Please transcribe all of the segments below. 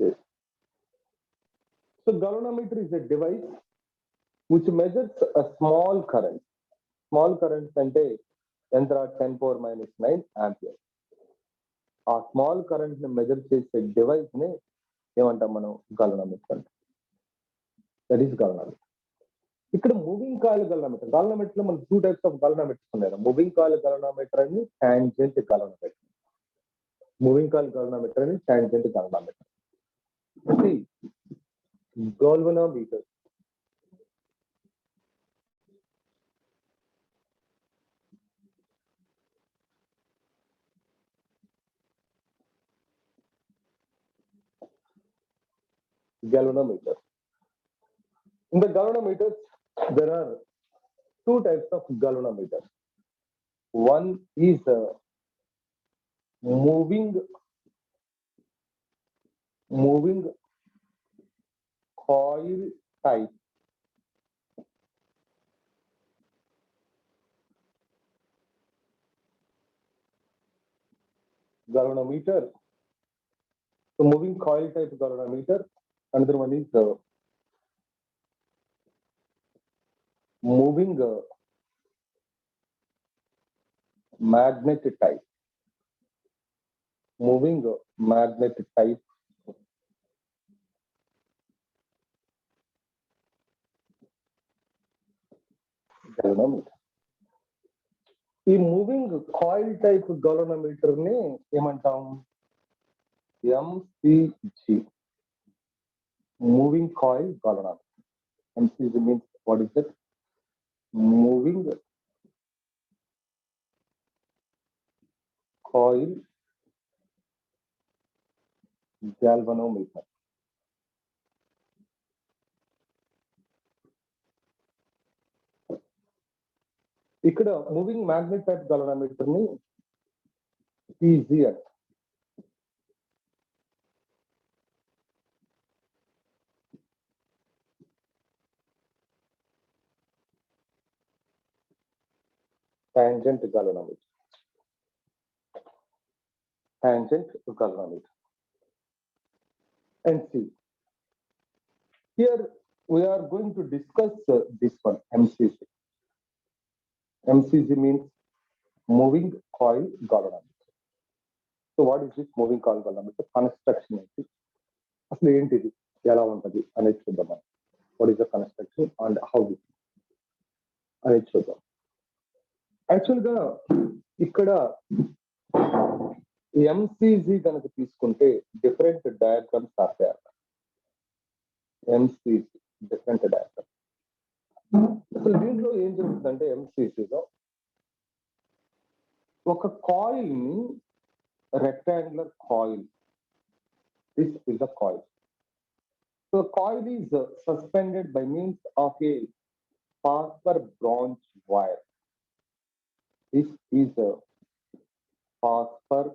Yes. So galvanometer is a device which measures a small current. Small current అంటే ఎంత 10⁻⁹ ampere. ఆ small current ని measure చేసే device ని ఏమంటాం మనం? గల్వనోమీటర్ అంటాం. That is galvanometer. ఇక్కడ మూవింగ్ కాయిల్ గల్వనోమీటర్. గల్వనోమీటర్ లో మనకి 2 టైప్స్ ఆఫ్ గల్వనోమీటర్స్ ఉన్నాయి. మూవింగ్ కాయిల్ గల్వనోమీటర్ అని టాంజెంట్ గల్వనోమీటర్. మూవింగ్ కాయిల్ గల్వనోమీటర్ అని tangent గల్వనోమీటర్. galvanometer. Galvanometer. In the galvanometers, there are 2 types of galvanometers. One is moving coil type. Galvanometer. So moving coil type galvanometer. Another one is moving magnet type. Moving magnet type galvanometer. ఈ moving coil type galvanometer ని ఏమంటాం? MCG. Moving coil galvanometer. MCG means what is it? Moving coil galvanometer. ఇక్కడ moving magnet type galvanometer ని PG అంటారు. Tangent galvanometer. Tangent galvanometer. And see, here we are going to discuss this one, MCG. MCG means moving coil galvanometer. So what is this moving coil galvanometer? Construction ఏంటి, అసలు ఏంటిది, ఎలా ఉంటుంది అనేది చూద్దాం. What is the construction and how this అనేది చూద్దాం. Actual గా ఇక్కడ ఎంసీజీ కనుక తీసుకుంటే డిఫరెంట్ డయాగ్రామ్స్ రాశారు. MCG different diagram. అసలు దీంట్లో ఏం జరుగుతుందంటే ఎంసీజీలో ఒక కాయిల్ ని rectangular coil, this is the coil. So coil is suspended by means of A phosphor bronze wire. This is a phosphor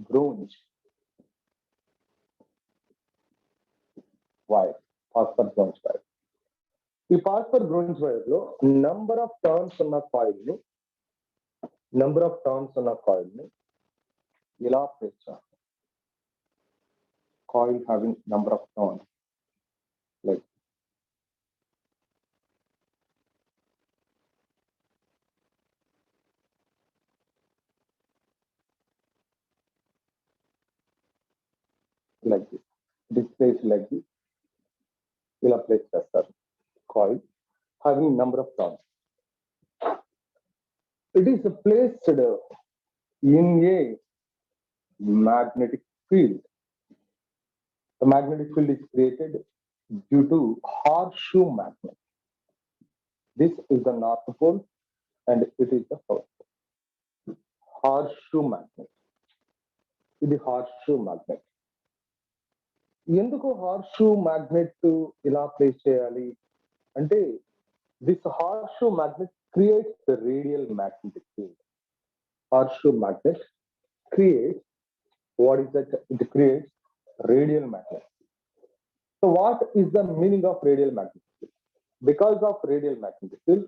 bronze wire. Phosphor bronze wire. ఈ phosphor bronze wire లో number of turns ఉన్న coil ని ఇలా place చేస్తాం. Coil having number of turns like this. This place like this. ఇలా place చేస్తారు. Coil having number of turns. It is placed in a magnetic field. The magnetic field is created due to horseshoe magnet. This is the north pole and it is the south pole. Horseshoe magnet. ఇది horseshoe magnet. ఎందుకు horseshoe magnet ఇలా place చేయాలి అంటే, this horseshoe magnet creates the radial magnetic field. Horseshoe magnet creates, what is that? It creates radial magnet. So what is the meaning of radial magnetic field? Because of radial magnetic field,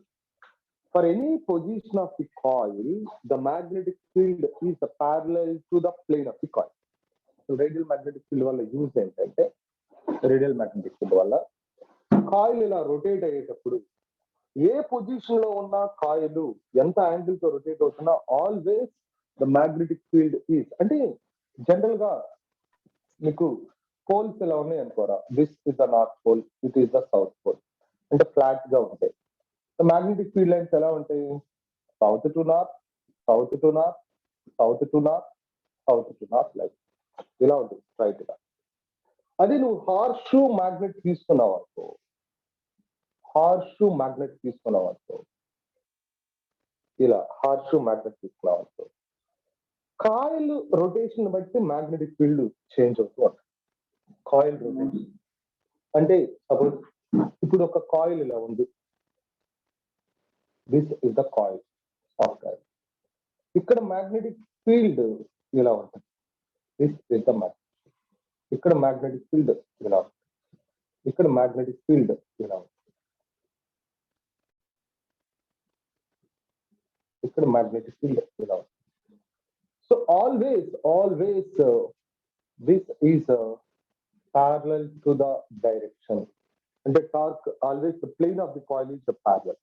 for any position of the coil, the magnetic field is parallel to the plane of the coil. Radial magnetic field వల్ల use ఏంటంటే radial magnetic field వల్ల coil ఇలా rotate అయ్యేటప్పుడు ఏ position లో ఉన్న coil ఎంత angle తో rotate అవుతున్నా always the magnetic field is అంటే జనరల్ గా మీకు పోల్స్ ఎలా ఉన్నాయి అనుకోరా, this is the north pole, it is the south pole, అంటే ఫ్లాట్ గా ఉంటాయి. మ్యాగ్నెటిక్ ఫీల్డ్ లైన్స్ ఎలా ఉంటాయి, south to north, south to north, south to north, south to north line ఇలా ఉంటుంది స్ట్రైట్ గా. అదే నువ్వు హార్స్ షూ మ్యాగ్నెట్ తీసుకున్నావు అనుకో, హార్స్ షూ మ్యాగ్నెట్ తీసుకున్నావు అనుకో, ఇలా హార్స్ షూ మ్యాగ్నెట్ తీసుకున్నావు అనుకో, కాయిల్ రొటేషన్ బట్టి మ్యాగ్నెటిక్ ఫీల్డ్ చేంజ్ అవుతూ ఉంటుంది. కాయిల్ రొటేషన్ అంటే సపోజ్ ఇప్పుడు ఒక కాయిల్ ఇలా ఉంది, this is the coil of coil. ఇక్కడ మ్యాగ్నెటిక్ ఫీల్డ్ ఇలా ఉంటుంది, దిస్ ఇస్ ద మ్యాగ్నెట్. ఇక్కడ మ్యాగ్నెటిక్ ఫీల్డ్ ఇలా ఉంటుంది, ఇక్కడ మ్యాగ్నెటిక్ ఫీల్డ్ ఇలా ఉంటుంది, ఇక్కడ మ్యాగ్నెటిక్ ఫీల్డ్ ఇలా ఉంటుంది. So always this is parallel to the direction. And the torque always, the plane of the coil is the parallel.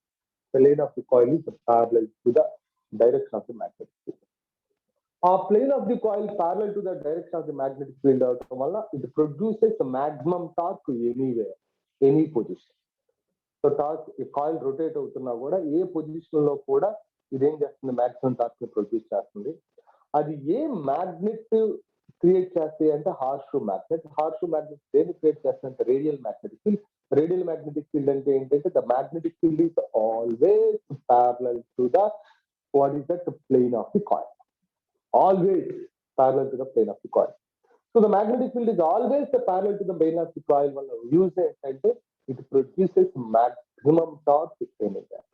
The plane of the coil is parallel to the direction of the magnetic field. A plane of the coil parallel to the direction of the magnetic field, it produces a maximum torque anywhere, any position. So torque, a coil rotate అవుతున్నా కూడా ఏ position లో కూడా ఇదేం చేస్తుంది, maximum torque ని produce చేస్తుంది. అది a magnet create చేస్తాయి అంటే horseshoe magnet. Horseshoe magnet దేన్ని క్రియేట్ చేస్తాయంటే radial magnetic field. Radial magnetic field అంటే ఏంటంటే the magnetic field is always parallel to the what is that plane of the coil, always parallel to the plane of the coil. So the magnetic field is always parallel to the plane of the coil వల్ల use ఏంటంటే it produces maximum torque anywhere.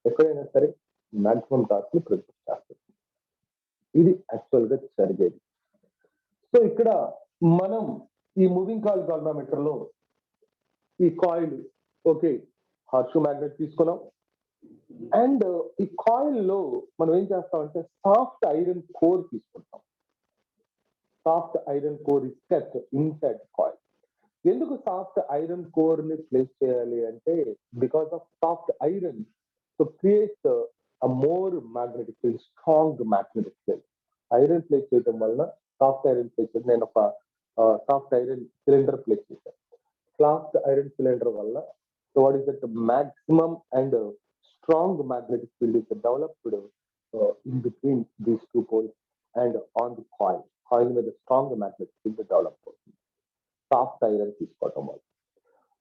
ఎక్కడైనా సరే maximum torque ని produce చేస్తుంది. ఇది actual గా జరిగేది. So ఇక్కడ మనం ఈ మూవింగ్ కాయిల్ గాల్వామీటర్ లో ఈ coil okay horseshoe magnet తీసుకున్నాం, అండ్ ఈ కాయిల్ లో మనం ఏం చేస్తామంటే సాఫ్ట్ ఐరన్ కోర్ తీసుకుంటాం. Soft iron core is kept inside coil. ఎందుకు సాఫ్ట్ ఐరన్ కోర్ ని ప్లేస్ చేయాలి అంటే because of soft iron so creates a more magnetic field, strong magnetic field. Iron place చేయడం వలన సాఫ్ట్ ఐరన్ ప్లేస్ చేయడం, నేను ఒక సాఫ్ట్ ఐరన్ సిలిండర్ ప్లేస్ చేశాను. సాఫ్ట్ ఐరన్ సిలిండర్ వల్ల so what is that maximum and strong magnetic field is developed in between these two poles and on the coil. Coil మీద strong magnetic field develop అవుతుంది soft iron తీసుకోవడం వల్ల.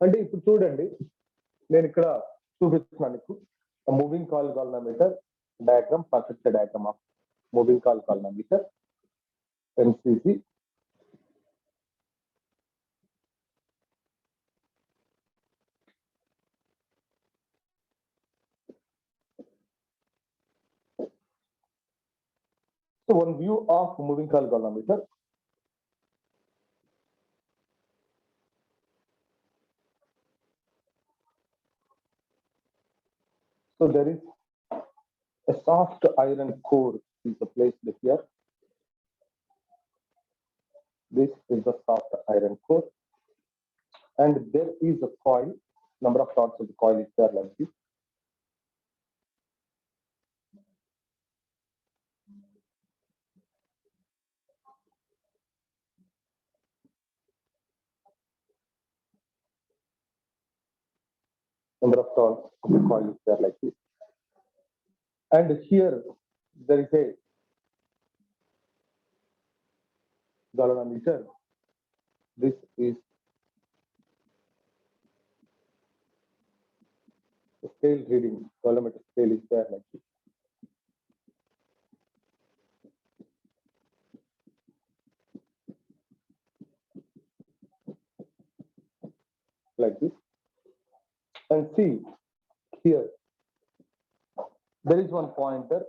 అంటే ఇప్పుడు చూడండి, నేను ఇక్కడ చూపిస్తున్నాను moving coil galvanometer diagram, perfect diagram of moving coil galvanometer, MCC. So one view of moving coil galvanometer. So there is a soft iron core is placed here. This is the soft iron core, and there is a coil. Number of parts of the coil is there like this. Number of turns of the coil is there like this. And here there is a galvanometer. This is the scale reading, galvanometer scale is there like this. Like this. And see here, there is one pointer.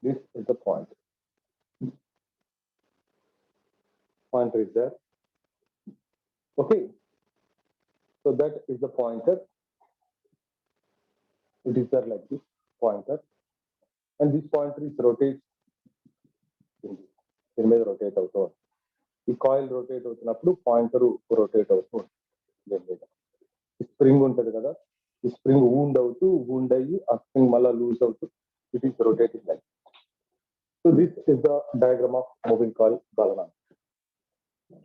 This is the pointer. Pointer is there. Okay. So that is the pointer. It is there like this pointer, and this pointer is rotates. దీని మీద rotate అవుతూ ఉంటుంది. ఈ coil rotate అవుతున్నప్పుడు pointer rotate అవుతూ ఉంటుంది. దీని మీద ఈ స్ప్రింగ్ ఉంటుంది కదా, ఈ స్ప్రింగ్ వూండ్ అయ్యి ఆ స్ప్రింగ్ మళ్ళీ లూజ్ అవుతూ it is rotating like. So this is the diagram of moving coil galvanometer.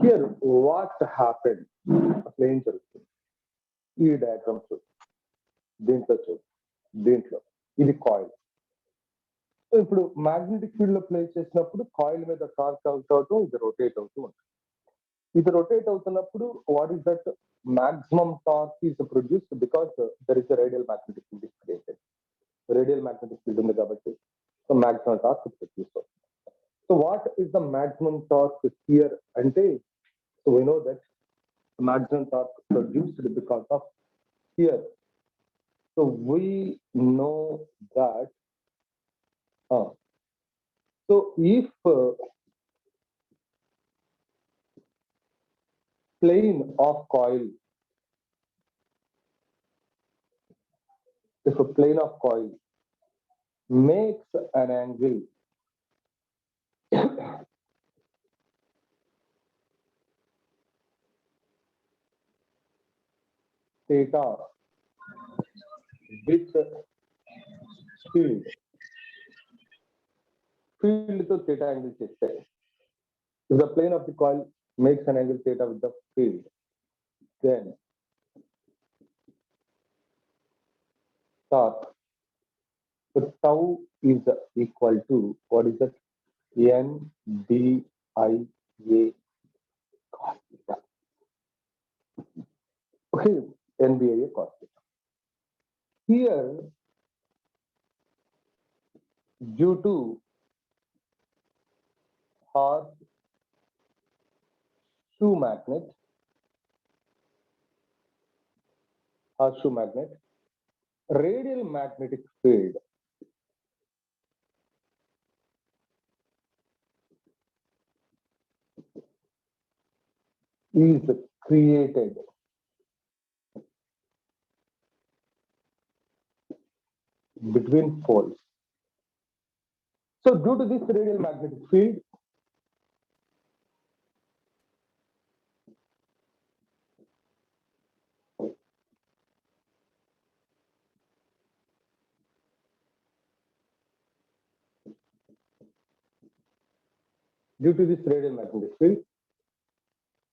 Here what happened, అసలు ఏం జరుగుతుంది ఈ డయాగ్రామ్స్ దీంట్లో ఇది కాయిల్. సో ఇప్పుడు మ్యాగ్నెటిక్ ఫీల్డ్ లో ప్లేస్ చేసినప్పుడు కాయిల్ మీద టార్క్ అవుతూ ఇది రొటేట్ అవుతూ ఉంటుంది. ఇది రొటేట్ అవుతున్నప్పుడు what is that maximum torque is produced because there is a radial magnetic field is created. Radial magnetic field ఉంది కాబట్టి so maximum torque is produced. So what is the maximum torque here ante, so we know that maximum torque produced because of here. So we know that so if plane of coil, if a plane of coil makes an angle theta with field to theta angle cheste, if the plane of the coil makes an angle theta with the field, then torque, so tau is equal to what is that, NBIA cos theta. Okay, NBIA cos theta. Here, due to horseshoe magnet, radial magnetic field is created between poles. So due to this radial magnetic field,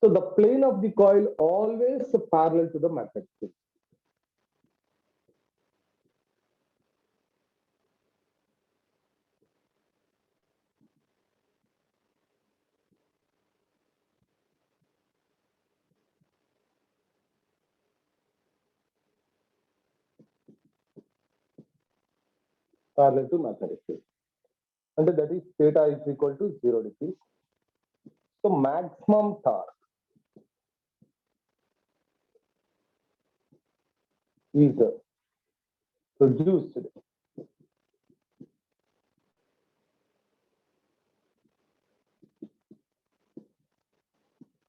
so the plane of the coil always parallel to the magnetic field. Parallel to magnetic field. And that is theta is equal to 0 degrees. So maximum torque is produced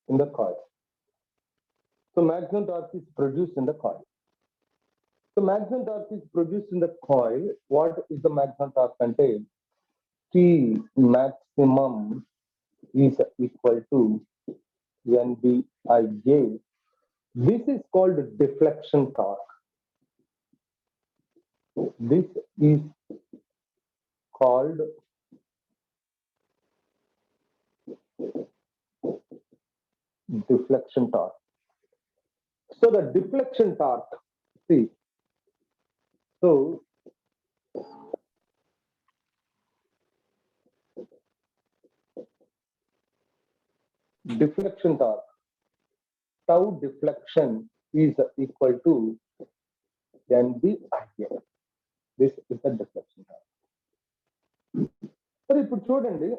in the coil. So maximum torque is produced in the coil. So maximum torque is produced in the coil. What is the maximum torque contained? T maximum is equal to NBIA. This is called deflection torque. This is called deflection torque. So the deflection torque, see, so deflection torque, tau deflection is equal to NBIA. This is the deflection torque. మరి ఇప్పుడు చూడండి,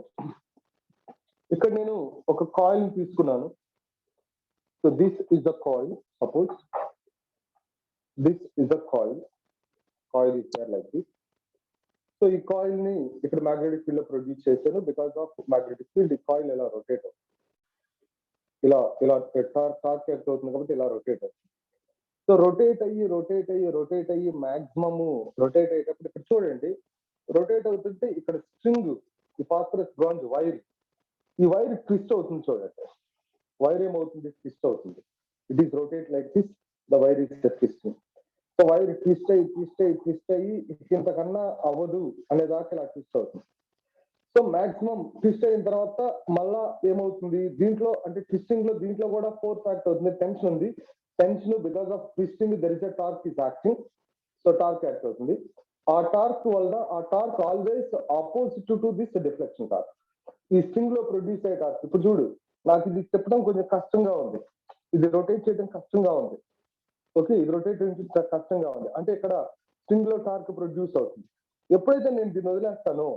ఇక్కడ నేను ఒక coil తీసుకున్నాను. So this is the coil, suppose this is the coil is there like this. So ఈ coil ని ఇక్కడ మ్యాగ్నెటిక్ ఫీల్డ్ లో ప్రొడ్యూస్ చేశాను. బికాస్ ఆఫ్ మ్యాగ్నెటిక్ ఫీల్డ్ ఈ కాయిల్ ఇలా రొటేట్ అవుతుంది, ఇలా టార్క్ అవుతుంది కాబట్టి ఇలా రొటేట్ అవుతుంది. సో రొటేట్ అయ్యి మాక్సిమము రొటేట్ అయ్యేటప్పుడు ఇక్కడ చూడండి, రొటేట్ అవుతుంటే ఇక్కడ స్ట్రింగ్, ఈ ఫాస్ఫరస్ బ్రాంజ్ వైర్, ఈ వైర్ ట్విస్ట్ అవుతుంది చూడండి. వైర్ ఏమవుతుంది? ట్విస్ట్ అవుతుంది. It is rotate like this, the wire is twisting. So wire twist అయ్యి ఇంతకన్నా అవ్వదు అనేదాకా ఇలా ట్విస్ట్ అవుతుంది. సో మాక్సిమం ట్విస్ట్ అయిన తర్వాత మళ్ళా ఏమవుతుంది దీంట్లో, అంటే ట్విస్టింగ్ లో దీంట్లో కూడా ఫోర్స్ యాక్ట్ అవుతుంది, టెన్షన్ ఉంది. Tension because of twisting there is a torque is acting. So torque act అవుతుంది. ఆ టార్క్ వల్ల, ఆ torque always opposite to this deflection torque. ఈ స్ట్రింగ్ లో ప్రొడ్యూస్ అయ్యే టార్క్, ఇప్పుడు చూడు నాకు ఇది చెప్పడం కొంచెం కష్టంగా ఉంది, ఇది రొటేట్ చేయడం కష్టంగా ఉంది. ఓకే, ఇది రొటేట్ చేయడం కష్టంగా ఉంది అంటే ఇక్కడ స్ట్రింగ్ లో టార్క్ ప్రొడ్యూస్ అవుతుంది. ఎప్పుడైతే నేను దీన్ని వదిలేస్తానో,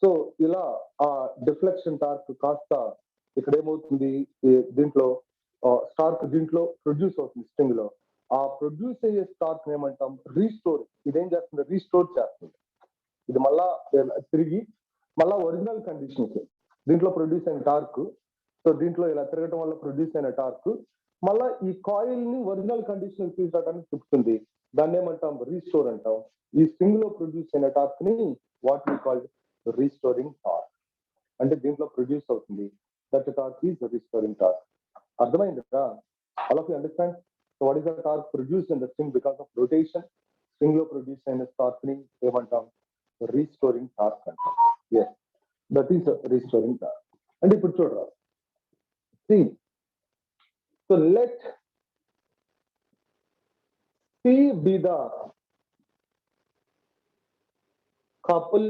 సో ఇలా ఆ డిఫ్లెక్షన్ టార్క్ కాస్త ఇక్కడ ఏమవుతుంది, దీంట్లో టార్క్ దీంట్లో ప్రొడ్యూస్ అవుతుంది స్ట్రింగ్ లో. ఆ ప్రొడ్యూస్ అయ్యే టార్క్ ఏమంటాం? రీస్టోర్. ఇదేం చేస్తుంది? రీస్టోర్ చేస్తుంది. ఇది మళ్ళా తిరిగి మళ్ళా ఒరిజినల్ కండిషన్స్, దీంట్లో ప్రొడ్యూస్ అయిన టార్క్, సో దీంట్లో ఇలా తిరగటం వల్ల ప్రొడ్యూస్ అయిన టార్క్ మళ్ళా ఈ కాయిల్ ని ఒరిజినల్ కండిషన్ తీసుకురావడానికి చెప్తుంది. దాన్ని ఏమంటాం? రీస్టోర్ అంటాం. ఈ స్ట్రింగ్ లో ప్రొడ్యూస్ అయిన టార్క్ ని what we called restoring torque. అంటే దీంట్లో ప్రొడ్యూస్ అవుతుంది, that torque is restoring torque. అర్థమైంది కదా? All of you understand? So what is the torque produce in the string because of rotation? String లో produce అయిన torque ని ఏమంటాం? రీస్టోరింగ్ టార్క్ అంటాం. Yes, that is restoring torque. అంటే ఇప్పుడు చూడరా, see, so let C be the couple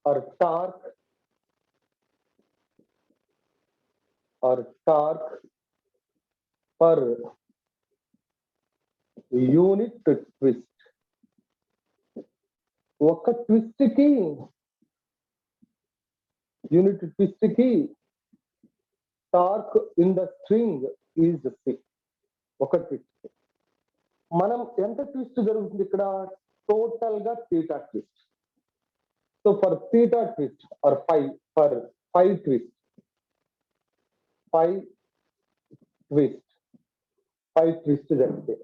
or torque per unit twist. ఒక twist కి, యూనిట్ ట్విస్ట్ కి torque in the string is C. ఒక ట్విస్ట్ మనం ఎంత ట్విస్ట్ జరుగుతుంది ఇక్కడ? టోటల్ గా theta twist. So for theta twist or for phi twist జరిగితే,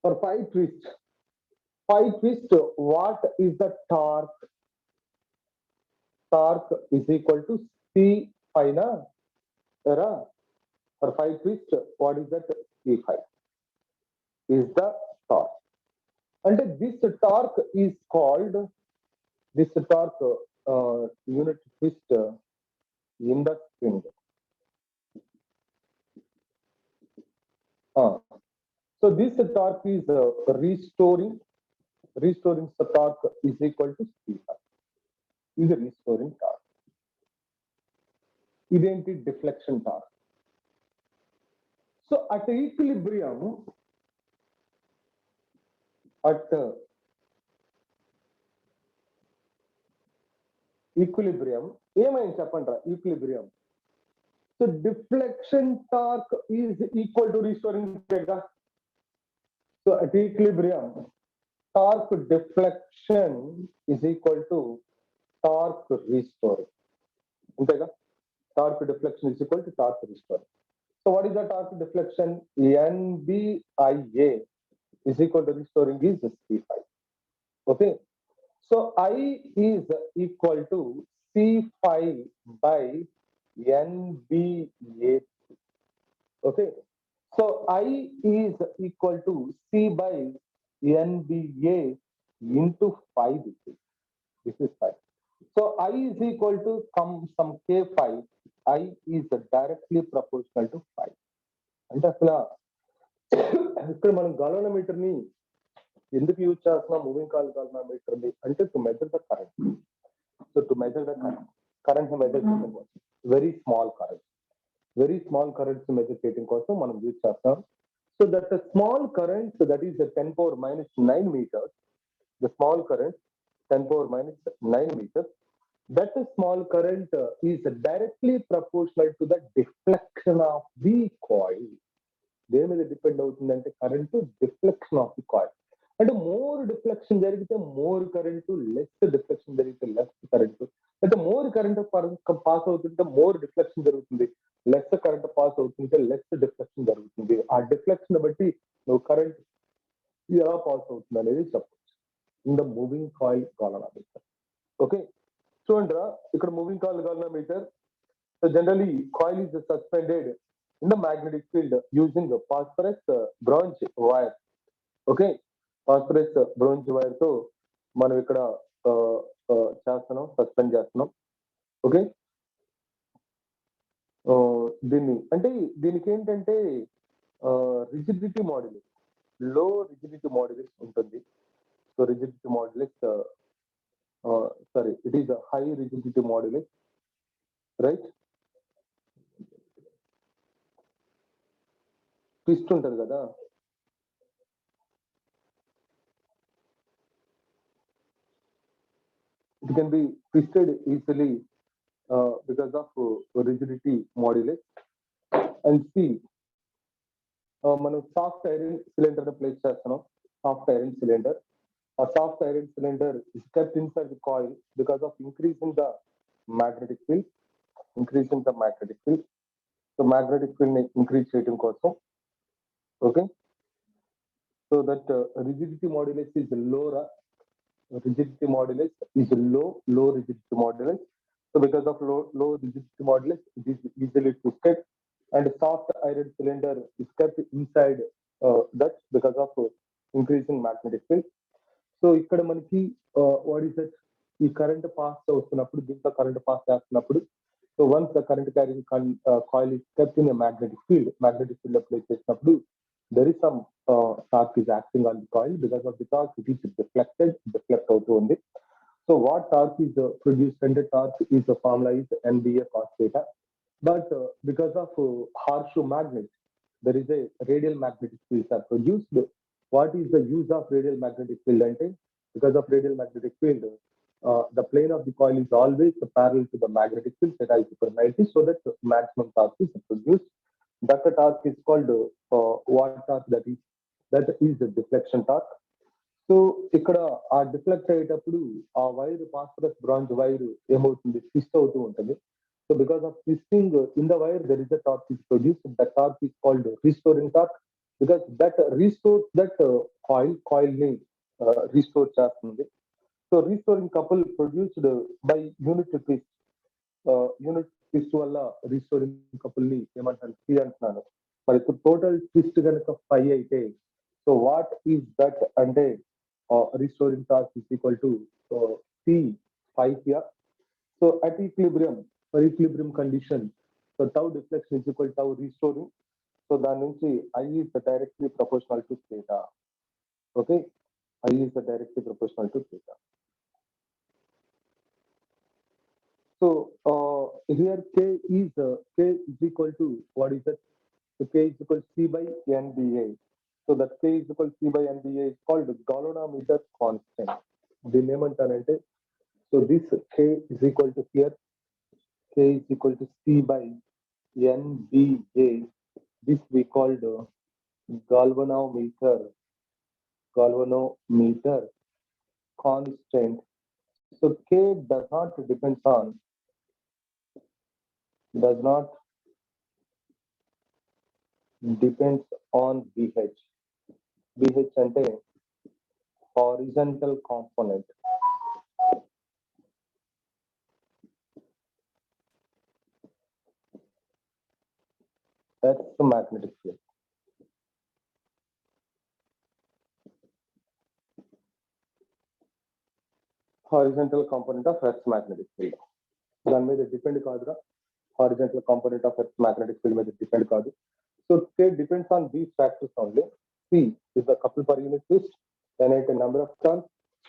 for phi twist what is the torque? Torque is equal to C phi na, era. For phi twist, what is that? C phi is the torque. And this torque is called, this torque unit twist in the string. So this torque is restoring the torque is equal to C phi. Is a restoring torque. ఇదేంటి? Deflection torque. So at equilibrium, ఏమైంది చెప్పండి రా? Equilibrium. So deflection torque is equal to restoring. So at equilibrium torque deflection is equal to torque restoring. అంతేగా? Torque deflection is equal to torque restoring. So what is the torque deflection? NBIA is equal to restoring is C phi. Okay, so I is equal to C phi by NBA. Okay, so I is equal to C by NBA into phi. This is phi. So I is equal to some K phi. I is directly proportional to phi. అంటే అసలు ఇక్కడ మనం గాలోమీటర్ ని ఎందుకు use చేస్తున్నాం? Moving call గాలోమీటర్ ని అంటే to measure the current. So to measure the current measure చేయడం కోసం, వెరీ స్మాల్ కరెంట్స్ మెజర్ చేయడం కోసం మనం యూజ్ చేస్తాం. So that small current, that is 10⁻⁹ meters. The small current 10⁻⁹ meters. That small current is directly proportional to the deflection of the coil. దేని మీద depend అవుతుందంటే current deflection of the coil. అంటే more deflection జరిగితే more current, less deflection జరిగితే less current. అంటే more current pass అవుతుంటే more deflection జరుగుతుంది. Less current pass అవుతుంటే లెస్ డిఫ్లెక్షన్ జరుగుతుంది. ఆ డిఫ్లెక్షన్ బట్టి నువ్వు కరెంట్ ఎలా పాస్ అవుతుంది అనేది చెప్పచ్చు in the moving coil galvanometer. Okay, చూడండి ఇక్కడ moving coil galvanometer. So generally coil is suspended in the magnetic field using phosphorus branch wire. Okay, phosphorus branch wire తో మనం ఇక్కడ చేస్తున్నాం, సస్పెండ్ చేస్తున్నాం. ఓకే, దీన్ని అంటే దీనికి ఏంటంటే రిజిడిటీ మాడ్యులస్, లో రిజిడిటీ మాడ్యులస్ ఉంటుంది. So rigidity modulus sorry it is high rigidity modulus, right. Twist ఉంటుంది కదా, it can be twisted easily because of rigidity modulus. And see, మనం సాఫ్ట్ ఐరన్ సిలిండర్ ప్లేస్ చేస్తున్నాం. Soft iron cylinder, a soft iron cylinder is kept inside the coil because of increasing the magnetic field. Increasing the magnetic field. So magnetic field ని increase చేయడం కోసం. Okay, so that rigidity modulus is low. Rigidity modulus is low rigidity modulus. So because of low rigidity modulus, it is easily twisted, and soft iron cylinder is kept inside that because of increasing magnetic field. So ఇక్కడ మనకి what is that, ఈ current pass అవుతున్నప్పుడు, దీంట్లో current pass చేస్తున్నప్పుడు, so once the current carrying coil is kept in magnetic field, magnetic field apply చేసినప్పుడు there is some torque is acting on the coil. Because of the torque it is deflect అవుతూ ఉంది. So what torque is produced అంటే torque is the formula is NBA cos theta. But because of horseshoe magnet, there is a radial magnetic fields are produced. What is the use of radial magnetic field? Because of radial magnetic field, the plane of the coil is always parallel to the magnetic field that is equal 90, so that maximum torque is produced. That torque is called what torque? That is the deflection torque. So ఇక్కడ ఆ deflect అయ్యేటప్పుడు ఆ wire, phosphorus branch wire ఏమవుతుంది, twist అవుతూ ఉంటుంది. So because of twisting in the wire, there is a torque is produced. That torque is called restoring torque, because that restores that coil ni restore చేస్తుంది. So restoring couple produced by unit twist. Unit twist వల్ల restoring couple ని ఏమంటారు, C అంటున్నాను. మరి total twist కనుక 5 అయితే, so what is that అంటే restoring torque is equal to C 5 here. So at equilibrium, for equilibrium condition, so tau deflection is equal to tau restoring. So దాని నుంచి I is directly proportional to theta. Okay, I is directly proportional to theta. So here K is equal to what is that? So K is equal to C by NBA. So that K is equal to C by NBA is called galvanometer constant. దీన్ని ఏమంటారంటే, so this K is equal to here, K is equal to C by NBA. This we called galvanometer constant. So K does not depend on BH. BH అంటే horizontal component. That's the magnetic field. Horizontal component of Earth's magnetic field. దాని మీద depend కాదురా, horizontal component of Earth's magnetic field మీద depend కాదు. So K depends on these factors only. C is the couple per unit twist, N అంటే number of turns,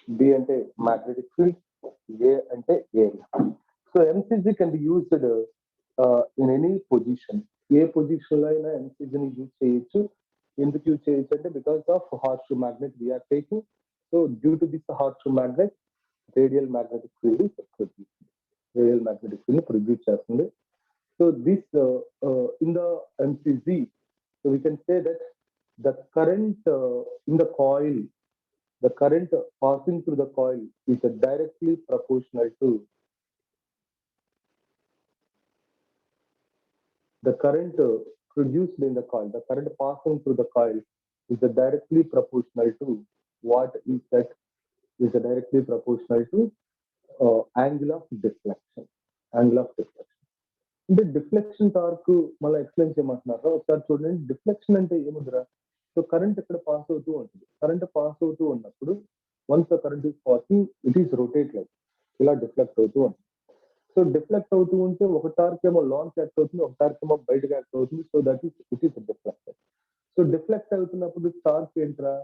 B అంటే magnetic field, A అంటే area. So MCG can be used in any position. A position లో అయినా MCG ని use చేయొచ్చు. ఎందుకు use చేయొచ్చు అంటే because of horseshoe magnet we are taking. So due to this horseshoe magnet, radial magnetic field is produced. Radial magnetic field ని produce చేస్తుంది. So this in the MCG, so we can say that the current in the coil, the current passing through the coil is directly proportional to the current produced in the coil, the current passing through the coil is directly proportional to what is that is directly proportional to angle of deflection. Angle of deflection. అంటే deflection torque మళ్ళీ explain చేయమంటున్నారు. ఒకసారి చూడండి, deflection అంటే ఏముందిరా? So current ఇక్కడ pass అవుతూ ఉంటుంది. కరెంట్ పాస్ అవుతూ ఉన్నప్పుడు once the current is passing it is rotate like ఇలా డిఫ్లెక్ట్ అవుతూ ఉంటుంది. సో డిఫ్లెక్ట్ అవుతూ ఉంటే ఒక టార్క్ ఏమో లాంగ్ యాక్ట్ అవుతుంది, ఒక టార్క్ ఏమో బయటకు యాక్ట్ అవుతుంది. So that is it is deflection. So deflect అవుతున్నప్పుడు టార్క్ ఏంట్రా?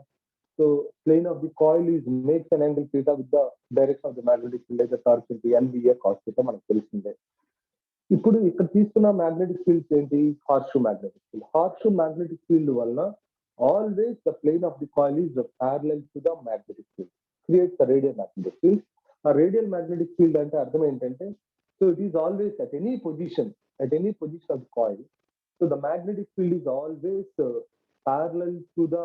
So plane of the coil is makes an angle theta with the direction of the magnetic field as the torque into NBA cos theta మనకు తెలిసిందే. ఇప్పుడు ఇక్కడ తీసుకున్న magnetic fields ఏంటి? Harsh magnetic field. Harsh magnetic field వల్ల always the plane of the coil is parallel to the magnetic field, creates the radial magnetic field. ఆ radial magnetic field అంటే అర్థం ఏంటంటే, so it is always at any position of the coil. So the magnetic field is always parallel to the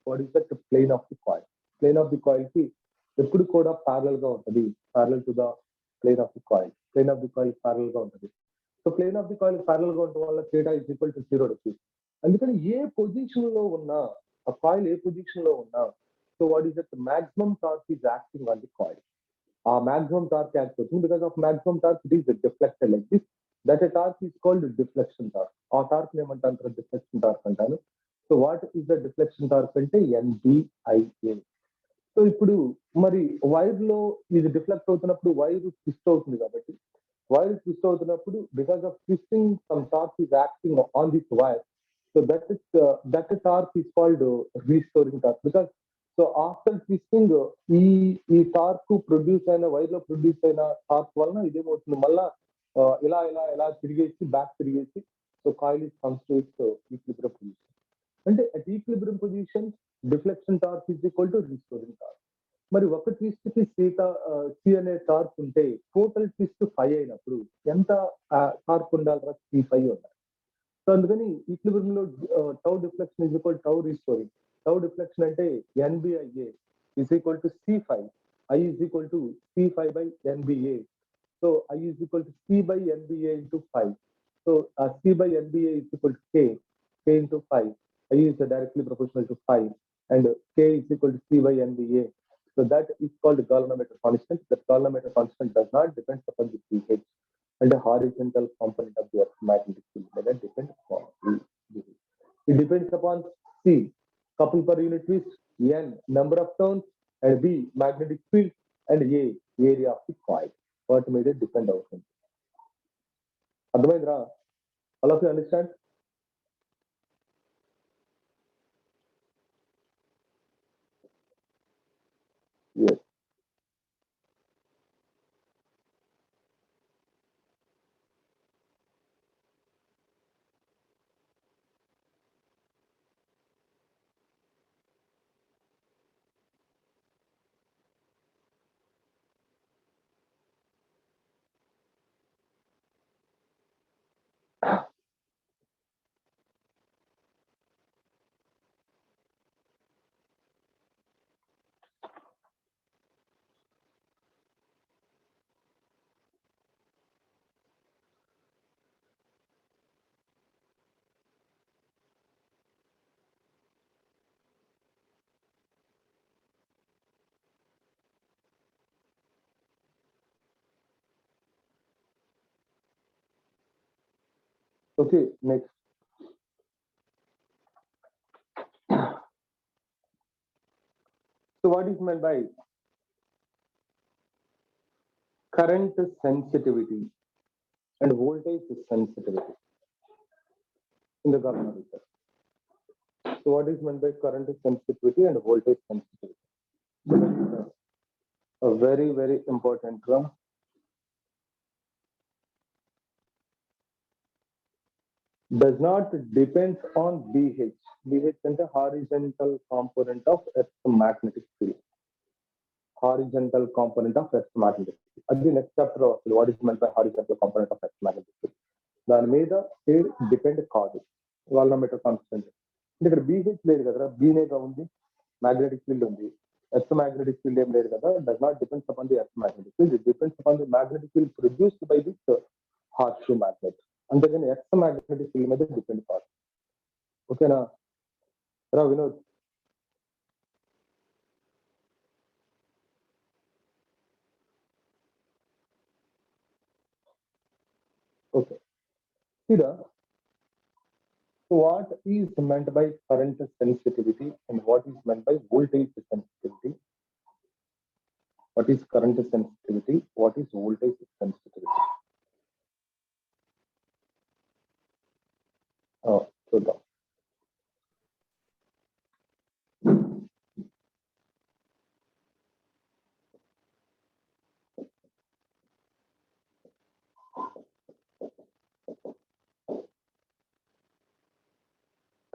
what is that plane of the coil. Plane of the coil కి ఎప్పుడు కూడా parallel గా ఉంటుంది, parallel to the plane of the coil. Plane of the coil parallel గా ఉంటుంది. So plane of the coil parallel గా ఉండటం వల్ల theta is equal to 0 degrees. అందుకని ఏ పొజిషన్ లో ఉన్నా, ఆ కాయిల్ ఏ పొజిషన్ లో ఉన్నా, so what is that maximum torque is acting on the coil. ఆ మాక్సిమం టార్క్ యాక్ట్ అవుతుంది. Because of maximum torque it is deflected like this. That a torque is called deflection torque. ఆ torque ఏమంటారు? Deflection torque అంటాను. So what is the deflection torque అంటే NBIA. So ఇప్పుడు మరి wire లో ఇది deflect అవుతున్నప్పుడు వైర్ ట్విస్ట్ అవుతుంది కాబట్టి, వైర్ ట్విస్ట్ అవుతున్నప్పుడు because of twisting some torque is acting on this wire. So that torque is called restoring torque. Because so after twisting ఈ టార్క్ ప్రొడ్యూస్ అయిన వైర్ లో ప్రొడ్యూస్ అయిన టార్క్ వలన ఇదేమవుతుంది, మళ్ళా ఇలా ఇలా ఇలా తిరిగేసి బ్యాక్ తిరిగేసి so coil is comes to its equilibrium position. అంటే at equilibrium position deflection torque is equal to restoring torque. మరి ఒక ట్విస్ట్ కి సి అనే టార్క్ ఉంటే టోటల్ ట్విస్ట్ 5 అయినప్పుడు ఎంత టార్క్ ఉండాలి? C5 ఉండాలి. సో అందుకని ఈక్విలిబ్రియం లో tau deflection is equal tau restoring. Tau deflection అంటే NBIA is equal to C5. I is equal to C5 by NBA. So I is equal to C by NBA into 5. So C by NBA is equal to K into 5. I is directly proportional to 5 and K is equal to C by NBA. So that is called galvanometer constant. The galvanometer constant does not depend upon the pH and the horizontal component of the magnetic field. That depends upon it depends upon C, couple per unit twist, N, number of turns, and B, magnetic field, and A, area of the coil. What made it depend on? Advaindra, all of you understand? Yes. Okay, next. So what is meant by current sensitivity and voltage sensitivity in the galvanometer? So what is meant by current sensitivity and voltage sensitivity? A very, very important term. Does not depend on BH. BH is the horizontal component of Earth's magnetic field. Horizontal component of Earth's magnetic field. That's the next chapter of what is meant by horizontal component of Earth's magnetic field. దాని మీద depend కాదు galvanometer constant. ఇక్కడ BH లేదు కదా, బీనేగా ఉంది, magnetic field ఉంది. Earth magnetic field ఏం లేదు కదా. Does not depends upon the earth magnetic field. It depends upon the magnetic field produced by this harsh magnet. అంతేగాని ఎక్స్ మ్యాగ్నెటిక్ ఫీల్డ్ మీద డిపెండ్ కాదు. ఓకేనా రా Vinod? Okay. Here, what is meant by current sensitivity and what is meant by voltage sensitivity? What is current sensitivity? What is voltage sensitivity? చూద్దాం.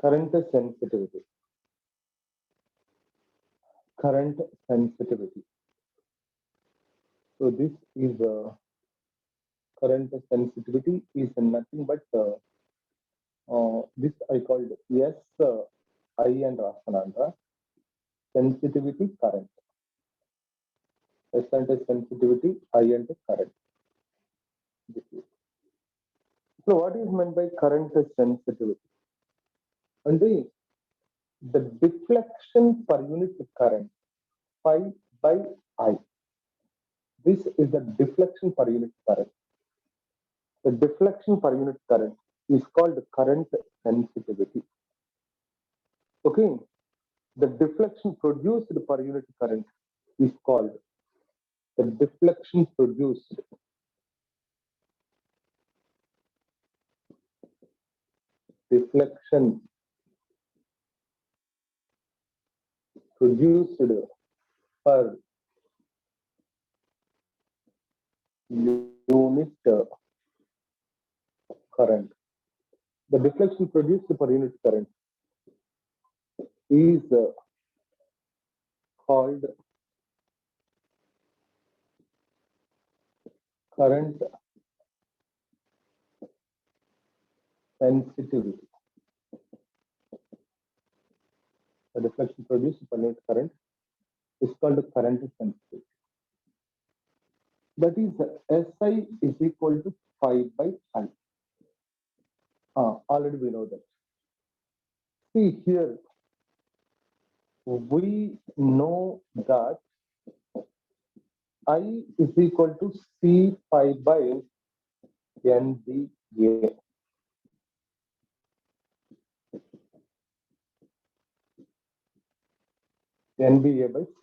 Current sensitivity. Current sensitivity. So this is current sensitivity is nothing but this I called I and Rasanandra sensitivity current. S and sensitivity, I and current. This is. So what is meant by current sensitivity? And the deflection per unit current phi by I. This is the deflection per unit current. The deflection per unit current is called current sensitivity. Okay. The deflection produced per unit current is called the deflection produced. Deflection produced per unit current. The deflection produced per unit current is called current sensitivity. The deflection produced per unit current is called current sensitivity. That is SI is equal to phi by I. Already we know that. See here, we know that I is equal to C phi by NBA. NBA by C.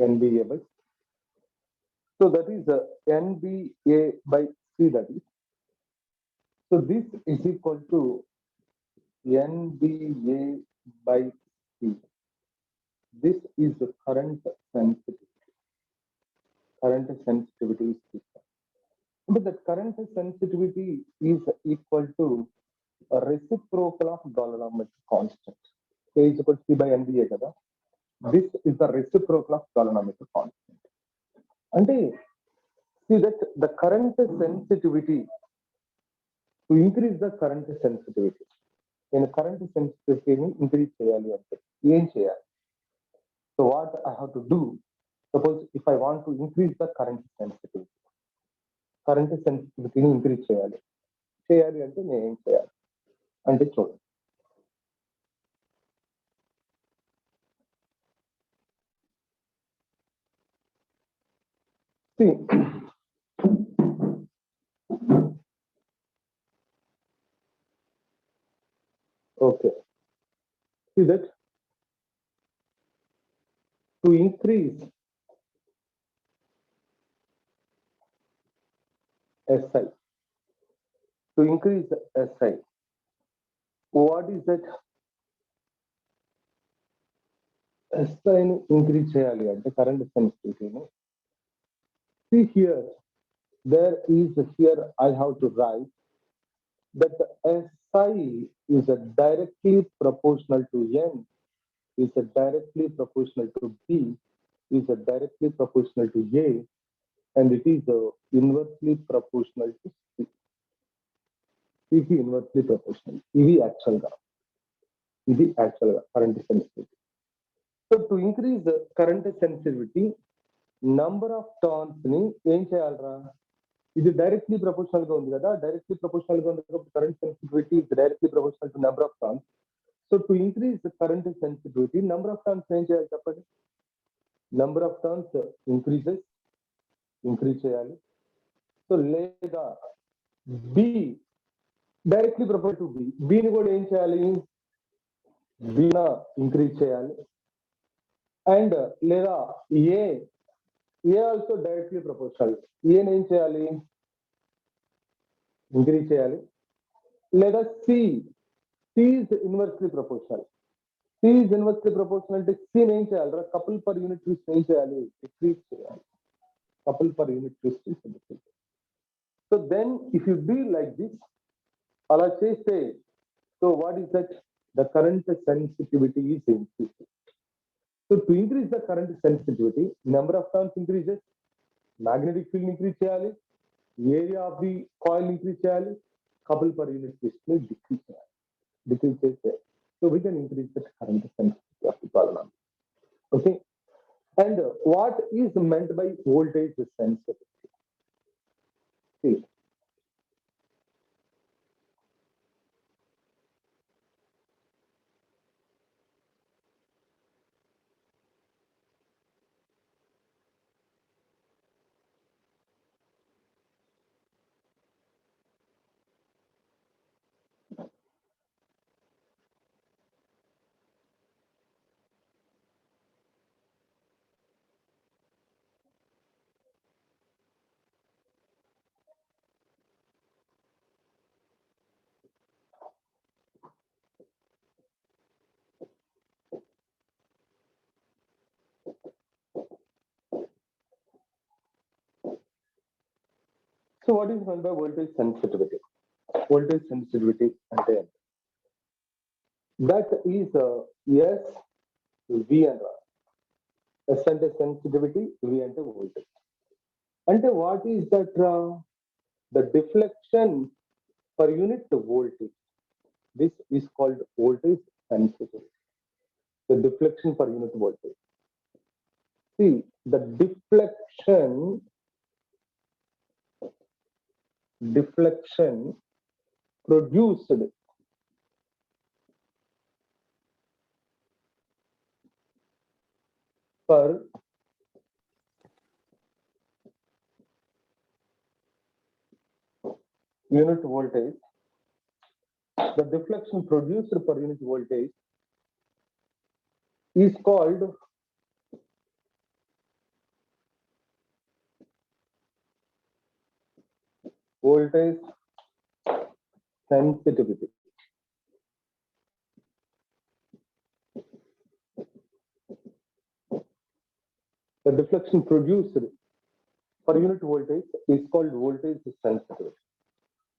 NBA by C. So that is NBA by C, that is. So this is equal to NBA by C. This is the current sensitivity. Current sensitivity is this. But the current sensitivity is equal to a reciprocal of galvanometric constant. K is equal to C by NBA kada. This is the reciprocal of galvanometric constant. And see that the current sensitivity, to increase the current sensitivity, in current sensitivity increase cheyali ante em cheyali? So what I have to do? Suppose if I want to increase the current sensitivity increase cheyali ante నేను ఏం చేయాలి అంటే చూడండి. See, okay. See that to increase SI, to increase SI, what is that? SI increase cheyali ante current sensitivity. See here, here I have to write that SI is directly proportional to N, is directly proportional to B, is directly proportional to A, and it is inversely proportional to C. ఇది inversely proportional. ఇది actual గా current sensitivity. So to increase current sensitivity number of turns ని ఏం చేయాలరా? ఇది directly proportional గా ఉంది కదా, డైరెక్ట్లీ ప్రపోర్షనల్ గా ఉంది కాబట్టి current sensitivity is directly proportional to number of turns. So to increase the current sensitivity number of turns ఏం చేయాలి చెప్పండి? నెంబర్ ఆఫ్ టర్న్స్ ఇంక్రీజ్ చేయాలి. సో లేదా B directly proportional to B, బిని కూడా ఏం చేయాలి? బిన ఇంక్రీజ్ చేయాలి. అండ్ లేదా ఏ ఆల్సో డైరెక్ట్లీ ప్రపోర్షనల్, ఏని ఏం చేయాలి? ఇంక్రీజ్ చేయాలి. లేదా C is inversely proportional. C is inversely proportional అంటే సిని ఏం చేయాలి? కపుల్ పర్ యూనిట్ ట్విస్ట్ ఏం చేయాలి? డిక్రీజ్ చేయాలి. Couple per unit twist decrease. So then if you do like this, అలా చేస్తే so what is that? The current sensitivity is increase. So to increase the current sensitivity number of turns increases, magnetic field increase చేయాలి, area of the coil increase చేయాలి, couple per unit twist ని decrease చేయాలి. Decrease చేస్తే so we can increase the current sensitivity of the coil. Okay, and what is meant by voltage sensitivity? So what is meant by voltage sensitivity? Voltage sensitivity అంటే that is S V and R. S అంటే sensitivity, V అంటే voltage. అంటే what is that? The deflection per unit voltage. This is called voltage sensitivity. The deflection per unit voltage. See, the deflection produced per unit voltage, the deflection produced per unit voltage is called voltage sensitivity. The deflection produced per unit voltage is called voltage sensitivity.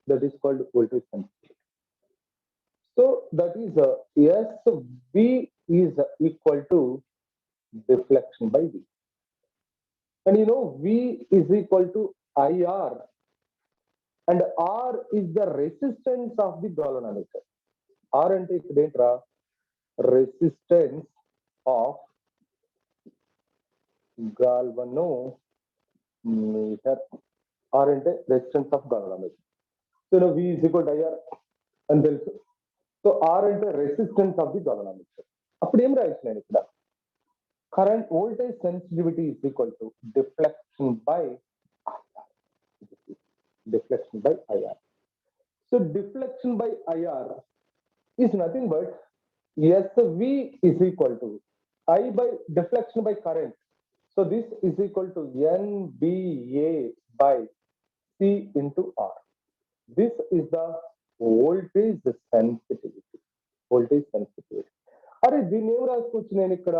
That is called voltage sensitivity. So that is SV is equal to deflection by V. And you know V is equal to IR, and R is the resistance of the galvanometer. R అంటే ఇక్కడ ఏంట్రా? Resistance of galvanometer. R అంటే resistance of galvanometer. So you know V is equal to IR అని తెలుసు. So R అంటే resistance of the galvanometer. అప్పుడు ఏం రాయొచ్చు నేను ఇక్కడ? Current voltage sensitivity is equal to deflection by IR. Deflection by IR. So deflection by IR is nothing but SV is equal to I by deflection by current. So this is equal to NBA by C into R. This is the voltage sensitivity. Voltage sensitivity. అరే దీన్ని ఏం రాసుకోవచ్చు నేను ఇక్కడ?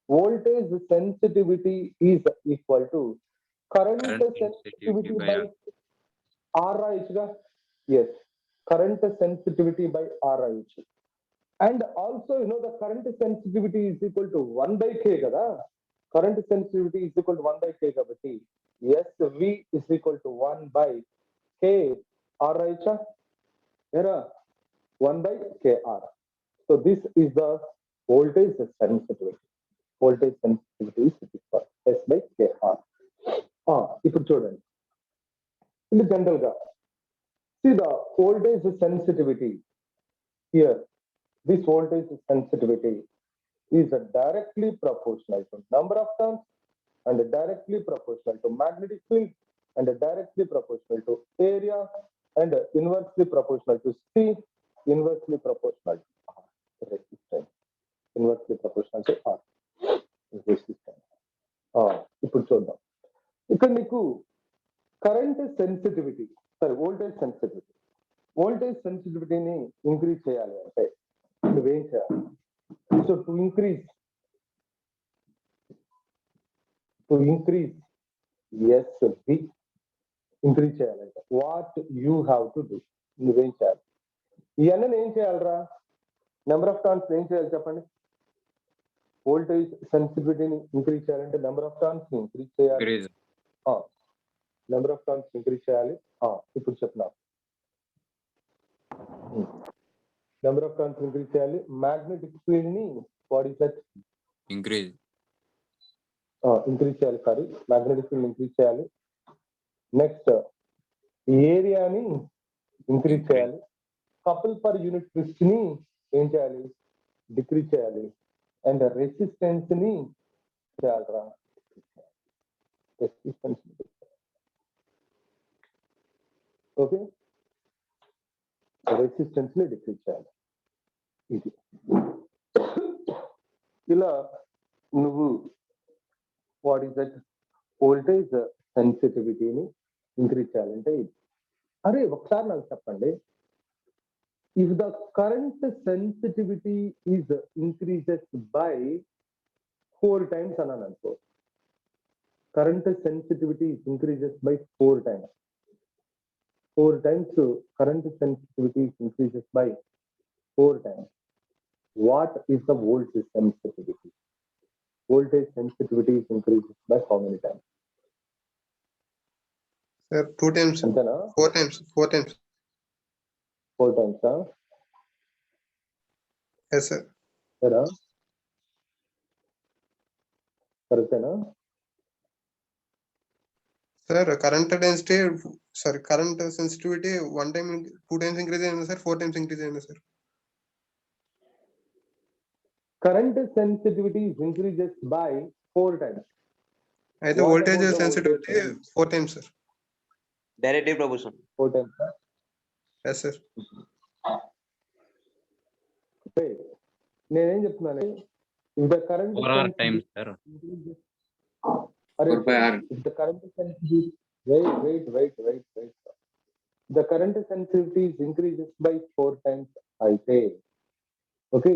Voltage sensitivity is equal to current sensitivity by R రాయొచ్చుగా? Yes, current sensitivity by R రాయొచ్చు. And also you know the current sensitivity is equal to 1 by K కదా? Current sensitivity is equal to 1 by K కాబట్టి SV is equal to 1 by K R రాయొచ్చా? ఏరా 1 by KR. So this is the voltage sensitivity. Voltage sensitivity is equal to S by KR. ఇప్పుడు చూడండి, ఇది general గా. See the voltage sensitivity here. This voltage sensitivity is directly proportional to number of turns and directly proportional to magnetic field and directly proportional to area and inversely proportional to speed, inversely proportional to R resistance, inversely proportional to R resistance. ఇప్పుడు చూద్దాం. ఇక్కడ నీకు current sensitivity, sorry voltage sensitivity, voltage సెన్సిటివిటీని increase చేయాలి అంటే నువ్వేం చేయాలి? So to increase SB increase చేయాలంటే what you have to do, నువ్వేం చేయాలి? ఇవన్నీ ఏం చేయాలరా? నెంబర్ ఆఫ్ టర్న్స్ ఏం చేయాలి చెప్పండి? వోల్టేజ్ సెన్సిటివిటీని ఇంక్రీజ్ చేయాలంటే నెంబర్ ఆఫ్ టర్న్స్ ఇంక్రీజ్ చేయాలి. నెంబర్ ఆఫ్ టర్న్స్ ఇంక్రీజ్ చేయాలి. ఇప్పుడు చెప్తున్నా, నెంబర్ ఆఫ్ టర్న్స్ ఇంక్రీజ్ చేయాలి. మ్యాగ్నెటిక్ ఫీల్డ్ ని వాట్ ఇస్ దట్ ఇంక్రీజ్ చేయాలి. సారీ, మ్యాగ్నెటిక్ ఫీల్డ్ ఇంక్రీజ్ చేయాలి. నెక్స్ట్ ఏరియాని ఇంక్రీజ్ చేయాలి. కపుల్ పర్ యూనిట్ ట్విస్ట్ ని ఏం చేయాలి? డిక్రీజ్ చేయాలి. అండ్ రెసిస్టెన్స్ ని చేయాలరా, రెసిస్టెన్స్. ఓకే, రెసిస్టెన్స్ ని డిక్రీజ్ చేయాలి. ఇది ఇలా నువ్వు వాట్ ఈస్ దట్ వోల్టేజ్ సెన్సిటివిటీని ఇంక్రీజ్ చేయాలంటే ఇది. అరే ఒకసారి నాకు చెప్పండి, if the current sensitivity is increases by 4 times అన్నాను అనుకో, current sensitivity increases by 4 times. 4 times current sensitivity increases by 4 times. What is the voltage sensitivity? Voltage sensitivity increases by how many times? Sir, 2 times. అంతేనా? 4 times. 4 times. 4 times. Yes, sir. సరే, కరెక్టేనా? Sir, current density, sorry, current sensitivity 1 time, 2 times increase అయింది sir, 4 times increase అయింది sir. Current sensitivity increases by 4 times. అయితే voltage sensitivity 4 times sir. Directly proportional. 4 times. Yes sir. నేనేం చెప్తున్నాను, if the current 4 times sir. If the current sensitivity, wait. The current sensitivity increases by 4 times అయితే, okay,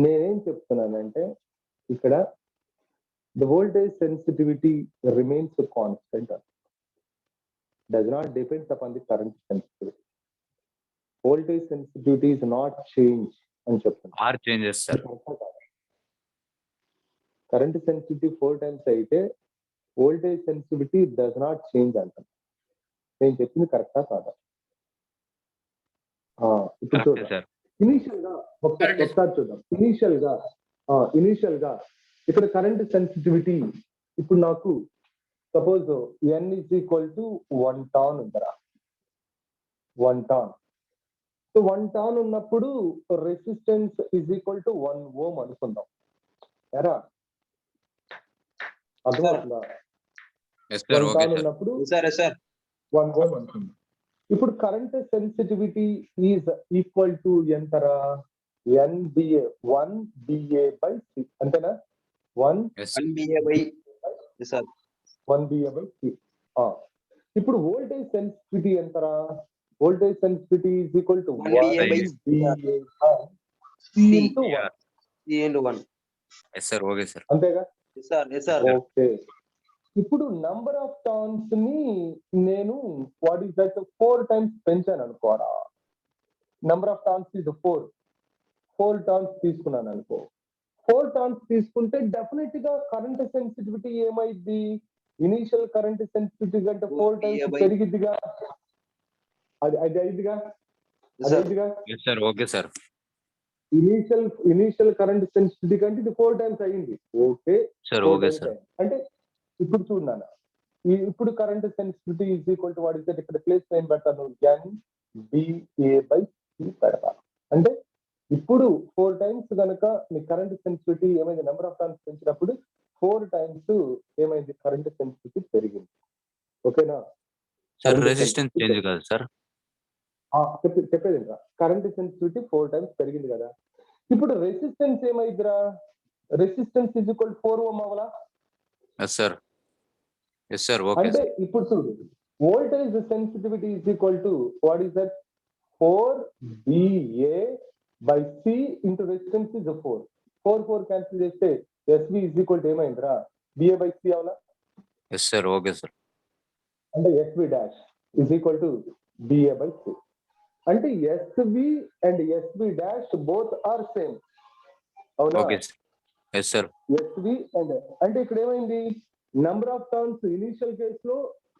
నేనేం చెప్తున్నానంటే ఇక్కడ the voltage sensitivity remains constant, does not depend upon the current sensitivity. Voltage sensitivity is not change అని చెప్తున్నా. R changes sir. Current sensitivity 4 times అయితే voltage sensitivity does not change అంటాం. నేను చెప్పింది కరెక్టా కాదా? ఇప్పుడు చూద్దాం. ఇనీషియల్ గా ఒకసారి చూద్దాం. ఇనీషియల్ గా ఇక్కడ కరెంట్ సెన్సిటివిటీ ఇప్పుడు నాకు suppose n is equal to 1 ton ఉందరా, 1 ton. So 1 ton ఉన్నప్పుడు resistance is equal to 1 ohm అనుకుందాం. ఎరా అర్థమవుతుందా? 1 ton ఉన్నప్పుడు 1 ohm అనుకుందాం. ఇప్పుడు current sensitivity is equal to ఎంతరా? NBA 1 BA/C అంతేనా? 1 BA/C. ఇప్పుడు వోల్టేజ్ సెన్సిటివిటీ ఎంతరా? Voltage sensitivity is equal to 1 BA/C into 1. Yes sir. Okay sir. అంతేగా? Yes sir. ఓకే, ఇప్పుడు నంబర్ ఆఫ్ టర్న్స్ ని నేను వాట్ ఈస్ దట్ 4 times పెంచాను అనుకోరా. Number of turns ఇది 4 టర్న్స్ తీసుకున్నాను అనుకో. 4 టర్న్స్ తీసుకుంటే డెఫినెట్ గా కరెంట్ సెన్సిటివిటీ ఏమైంది? ఇనీషియల్ కరెంట్ సెన్సిటివిటీ కంటే 4 times పెరిగిద్దిగా. అది అయిందిగా. Yes sir. Okay sir. Initial current sensitivity కంటే ఇది 4 times అయింది. Okay sir. Okay sir. అంటే ఇప్పుడు చూడన్నా, ఇప్పుడు current sensitivity is equal to what is that, ఇక్కడ ప్లేస్ ఏం పెడతాను, NBA/C పెడతాను. అంటే ఇప్పుడు 4 టైమ్స్ కనుక మీ కరెంట్ సెన్సిటివిటీ ఏమైంది, నెంబర్ ఆఫ్ టర్న్స్ పెంచినప్పుడు 4 టైమ్స్ ఏమైంది, కరెంట్ సెన్సిటివిటీ పెరిగింది. ఓకేనా? Sir Current resistance sensitivity change కాదు సార్. చెప్పేది కరెంట్ సెన్సిటివిటీ 4 టైమ్స్ పెరిగింది కదా. ఇప్పుడు రెసిస్టెన్స్ ఏమైందిరా, రెసిస్టెన్స్ ఈజ్ ఈక్వల్ 4 ఓం అవ్వాలా? Yes sir. Yes sir. Okay అంటే సార్. ఇప్పుడు చూడు, voltage sensitivity is equal to what is that, 4BA/C into resistance is 4. 4 cancel చేస్తే SB ఈజ్ ఈక్వల్ టు ఏమైందిరా, BA/C అవ్వాలా? Yes sir. Okay sir. అంటే SB dash is equal to BA/C. అంటే SB and SB dash both are same. అవునా? Okay sir. Yes sir. SB and అంటే ఇక్కడ ఏమైంది, number of turns initial కేసులో,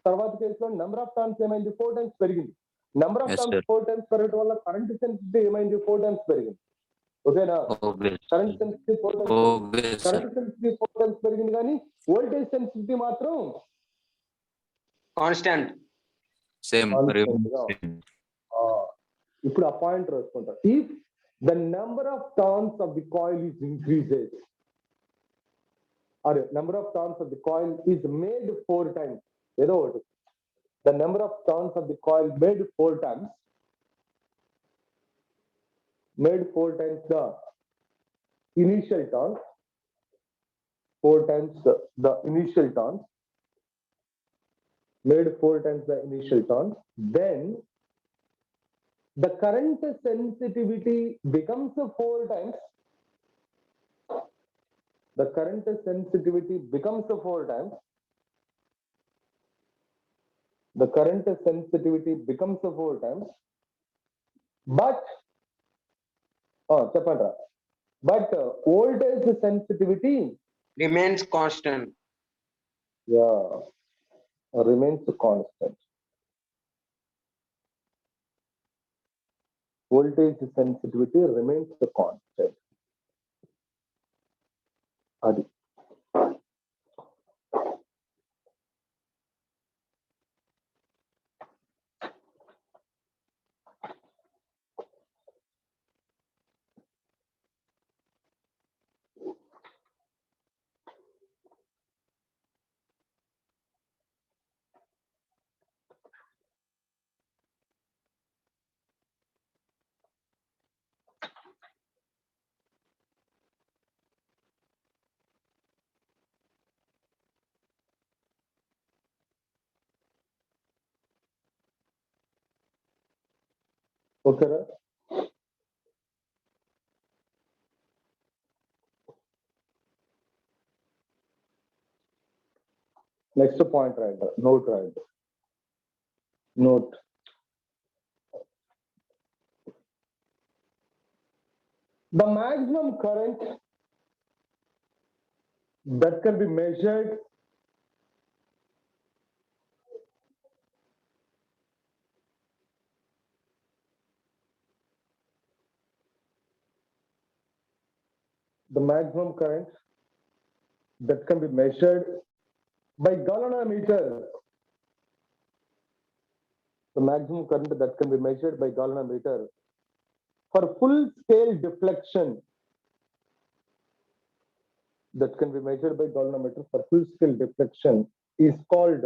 తర్వాత కేసులో నంబర్ ఆఫ్ టర్న్స్ ఏమైంది, 4 టైమ్స్ పెరిగింది. Number of Yes, turns sir. 4 times పెరగడం వల్ల కరెంట్ సెన్సిటివిటీ ఏమైంది, 4 టైమ్స్ పెరిగింది. ఓకేనా? Okay current sensitivity 4 times, okay sir. Current sensitivity 4 times పెరిగింది, కానీ వోల్టేజ్ సెన్సిటివిటీ మాత్రం కాన్స్టాంట్. సేమ్. Constant గా. ఇప్పుడు ఆ పాయింట్ రాసుకుంటాం. If the number of turns of the coil is increases, or number of turns of the coil is made 4 times, ఏదో ఒకటి, the number of turns of the coil made 4 times, made 4 times the initial turns, 4 times the initial turns, made 4 times the initial turns, then the current sensitivity becomes 4 times, the current sensitivity becomes 4 times, the current sensitivity becomes 4 times, but చెప్పండి, but voltage sensitivity Remains constant. remains constant. Voltage sensitivity remains constant. అది ఓకేనా? Next point రాయండి, note రాయండి, note. The maximum current that can be measured the maximum current that can be measured by galvanometer, the maximum current that can be measured by galvanometer for full scale deflection, that can be measured by galvanometer for full scale deflection is called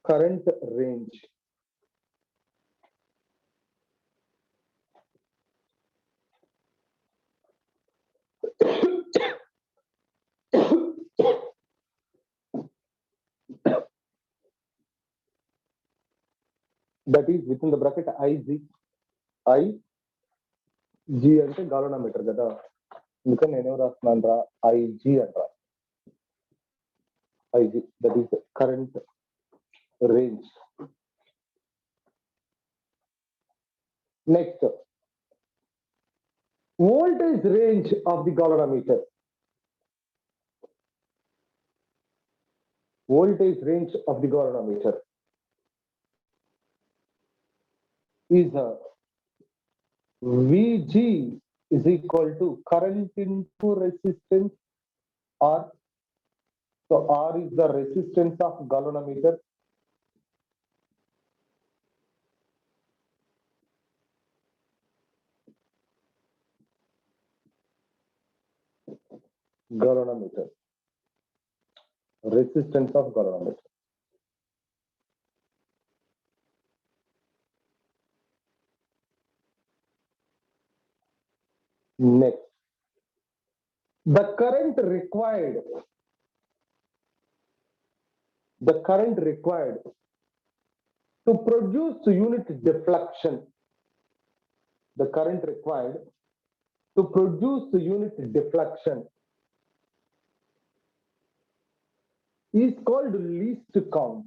current range. That is within the bracket IG. IG అంటే galvanometer కదా, అందుకని నేను రాస్తున్నాను రా IG అంట. IG, that is current range. Next, voltage range of the galvanometer. Voltage range of the galvanometer is VG is equal to current into resistance or So R is the resistance of galvanometer. Galvanometer. Resistance of galvanometer. Next, the current required to produce unit deflection, the current required to produce unit deflection is called least count.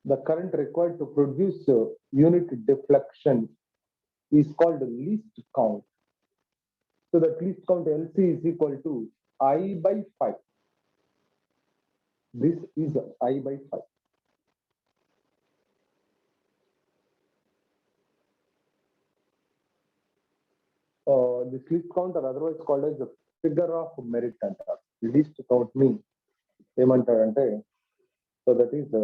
The current required to produce unit deflection is called least count. So that least count LC is equal to I by 5. This is I by 5. This least count are otherwise called as the figure of merit antar. Least count means ఏమంటారంటే, so that is the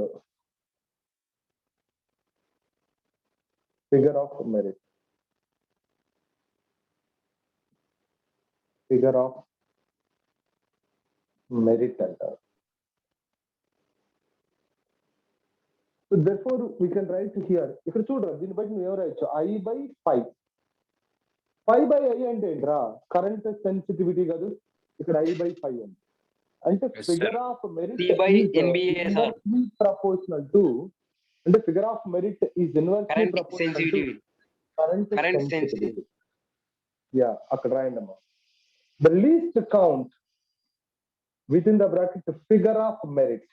figure of merit. Figure of merit antar. So therefore we can write here, ఇక్కడ చూడరా దీన్ని బట్టి నువ్వు రాయొచ్చు I by 5. 5 by I అంటే ఏంట్రా, current sensitivity కాదు, ఇక్కడ I by 5 ఉంది అంటే Yes, figure of merit P by NBA, sir. Proportional to, అంటే figure of merit is inversely Current proportional to sensitivity. Current Current sensitivity. Yeah, అక్కడ రాయండి అమ్మా. The least count with in the bracket figure of merit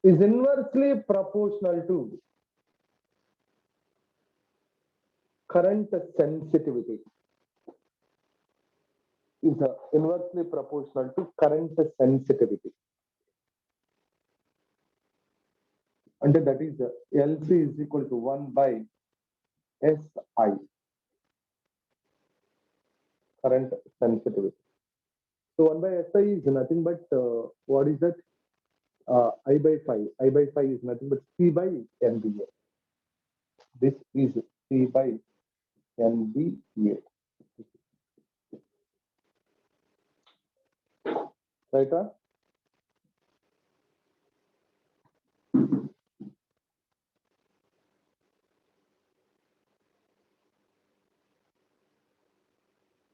is inversely proportional to current sensitivity. Is inversely proportional to current sensitivity. And that is LC is equal to 1 by SI. Current sensitivity. So 1 by SI is nothing but what is that? I by 5. I by 5 is nothing but C by NBA. This is C by NBA. Right?